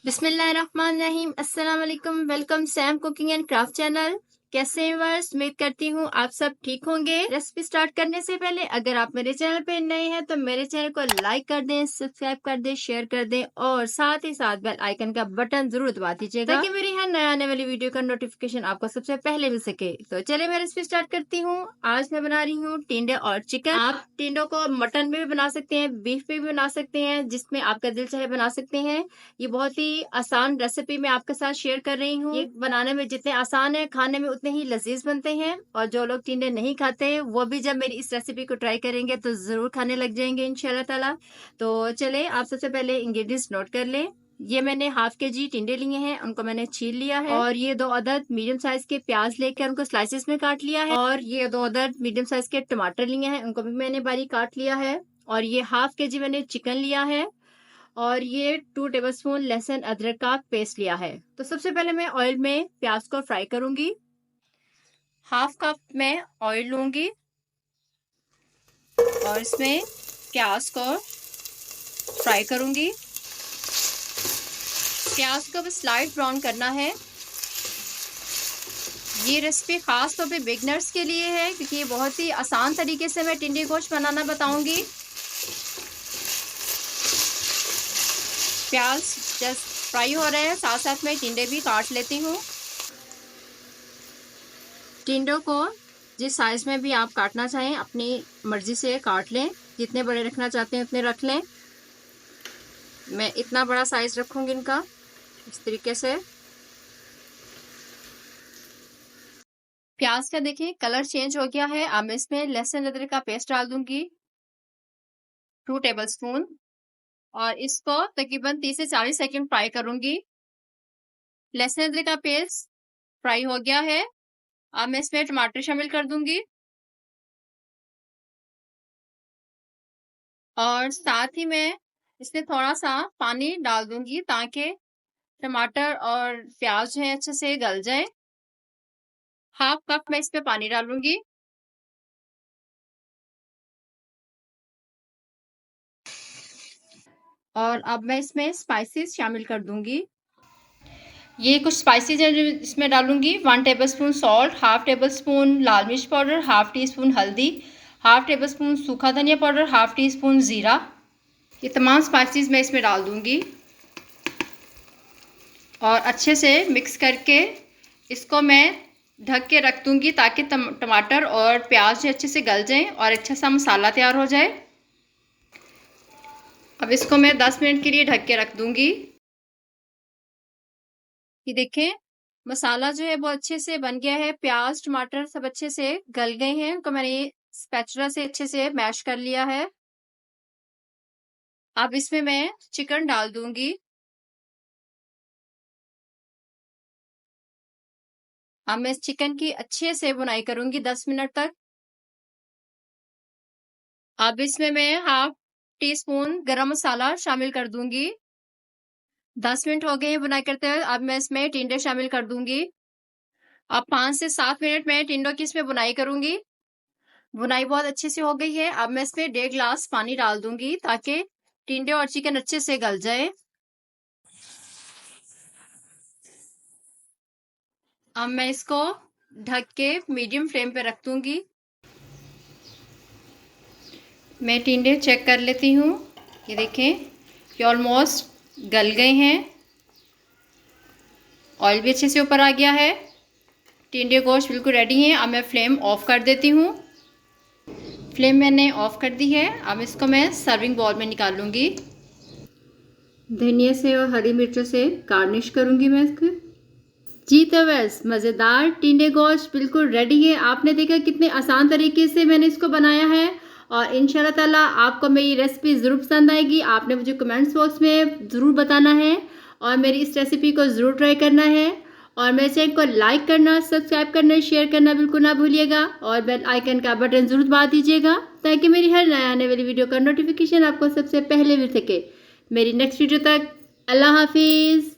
बिस्मिल्लाहिर्रहमानिर्रहीम। अस्सलाम वालेकुम। Welcome Sam cooking and craft channel. कैसे हैं व्यूअर्स? उम्मीद करती हूँ आप सब ठीक होंगे। रेसिपी स्टार्ट करने से पहले अगर आप मेरे चैनल पे नए हैं तो मेरे चैनल को लाइक कर दें, सब्सक्राइब कर दें, शेयर कर दें और साथ ही साथ बेल आइकन का बटन जरूर दबा दीजिएगा ताकि मेरी हर नए आने वाली वीडियो का नोटिफिकेशन आपको सबसे पहले मिल सके। तो चलिए मैं रेसिपी स्टार्ट करती हूँ। आज मैं बना रही हूँ टिंडे और चिकन। आप टिंडों को मटन में भी बना सकते हैं, बीफ में भी बना सकते हैं, जिसमें आपका दिल चाहे बना सकते हैं। ये बहुत ही आसान रेसिपी मैं आपके साथ शेयर कर रही हूँ। ये बनाने में जितने आसान है खाने में उतने ही लजीज बनते हैं और जो लोग टिंडे नहीं खाते वो भी जब मेरी इस रेसिपी को ट्राई करेंगे तो जरूर खाने लग जाएंगे इंशाल्लाह ताला। तो चले आप सबसे पहले इंग्रेडिएंट्स नोट कर लें। ये मैंने हाफ के जी टिंडे लिए हैं, उनको मैंने छील लिया है और ये 2 अदद मीडियम साइज के प्याज लेकर उनको स्लाइसेस में काट लिया है और ये 2 अदद मीडियम साइज के टमाटर लिए हैं, उनको भी मैंने बारीक काट लिया है और ये हाफ के जी मैंने चिकन लिया है और ये 2 टेबलस्पून लहसुन अदरक का पेस्ट लिया है। तो सबसे पहले मैं ऑयल में प्याज को फ्राई करूंगी। हाफ कप मैं ऑयल लूंगी और इसमें प्याज को फ्राई करूंगी। प्याज को बस लाइट ब्राउन करना है। ये रेसिपी खास तौर पे बिगनर्स के लिए है क्योंकि ये बहुत ही आसान तरीके से मैं टिंडे गोश्त बनाना बताऊंगी। प्याज जस्ट फ्राई हो रहे हैं, साथ साथ में टिंडे भी काट लेती हूँ। टिंडों को जिस साइज में भी आप काटना चाहें अपनी मर्जी से काट लें, जितने बड़े रखना चाहते हैं उतने रख लें। मैं इतना बड़ा साइज रखूंगी इनका, इस तरीके से। प्याज का देखिए कलर चेंज हो गया है। अब मैं इसमें लहसुन अदरक का पेस्ट डाल दूंगी 2 टेबलस्पून और इसको तकरीबन 30 से 40 सेकंड फ्राई करूंगी। लहसुन अदरक का पेस्ट फ्राई हो गया है। अब मैं इसमें टमाटर शामिल कर दूंगी और साथ ही मैं इसमें थोड़ा सा पानी डाल दूंगी ताकि टमाटर और प्याज जो है अच्छे से गल जाए। हाफ कप मैं इसमें पानी डालूंगी। और अब मैं इसमें स्पाइसेस शामिल कर दूंगी। ये कुछ स्पाइसेस हैं जो इसमें डालूंगी। 1 tablespoon salt, half table spoon लाल मिर्च पाउडर, हाफ टी स्पून हल्दी, हाफ टेबल स्पून सूखा धनिया पाउडर, हाफ टी स्पून ज़ीरा। ये तमाम स्पाइसेस मैं इसमें डाल दूंगी और अच्छे से मिक्स करके इसको मैं ढक के रख दूंगी ताकि टमाटर और प्याज अच्छे से गल जाएं और अच्छा सा मसाला तैयार हो जाए। अब इसको मैं 10 मिनट के लिए ढक के रख दूंगी। ये देखें मसाला जो है वो अच्छे से बन गया है, प्याज टमाटर सब अच्छे से गल गए हैं, उनको मैंने स्पैचुला से अच्छे से मैश कर लिया है। अब इसमें मैं चिकन डाल दूंगी। अब मैं इस चिकन की अच्छे से बुनाई करूंगी 10 मिनट तक। अब इसमें मैं हाफ टी स्पून गरम मसाला शामिल कर दूंगी। 10 मिनट हो गए हैं बुनाई करते हुए। अब मैं इसमें टिंडे शामिल कर दूंगी। अब 5 से 7 मिनट में टिंडों की इसमें बुनाई करूंगी। बुनाई बहुत अच्छे से हो गई है। अब मैं इसमें 1.5 गिलास पानी डाल दूंगी ताकि टिंडे और चिकन अच्छे से गल जाए। अब मैं इसको ढक के मीडियम फ्लेम पे रख दूंगी। मैं टिंडे चेक कर लेती हूँ। ये देखें ये ऑलमोस्ट गल गए हैं, ऑयल भी अच्छे से ऊपर आ गया है, टिंडे गोश्त बिल्कुल रेडी हैं। अब मैं फ्लेम ऑफ कर देती हूँ। फ्लेम मैंने ऑफ कर दी है। अब इसको मैं सर्विंग बाउल में निकाल लूँगी। धनिया से और हरी मिर्चों से गार्निश करूँगी मैं इसको। जी तो बस मज़ेदार टिंडे गोश्त बिल्कुल रेडी है। आपने देखा कितने आसान तरीके से मैंने इसको बनाया है और इंशाल्लाह ताला आपको मेरी रेसिपी ज़रूर पसंद आएगी। आपने मुझे कमेंट्स बॉक्स में ज़रूर बताना है और मेरी इस रेसिपी को ज़रूर ट्राई करना है और मेरे चैनल को लाइक करना, सब्सक्राइब करना, शेयर करना बिल्कुल ना भूलिएगा और बेल आइकन का बटन ज़रूर दबा दीजिएगा ताकि मेरी हर नए आने वाली वीडियो का नोटिफिकेशन आपको सबसे पहले मिल सके। मेरी नेक्स्ट वीडियो तक अल्लाह हाफिज़।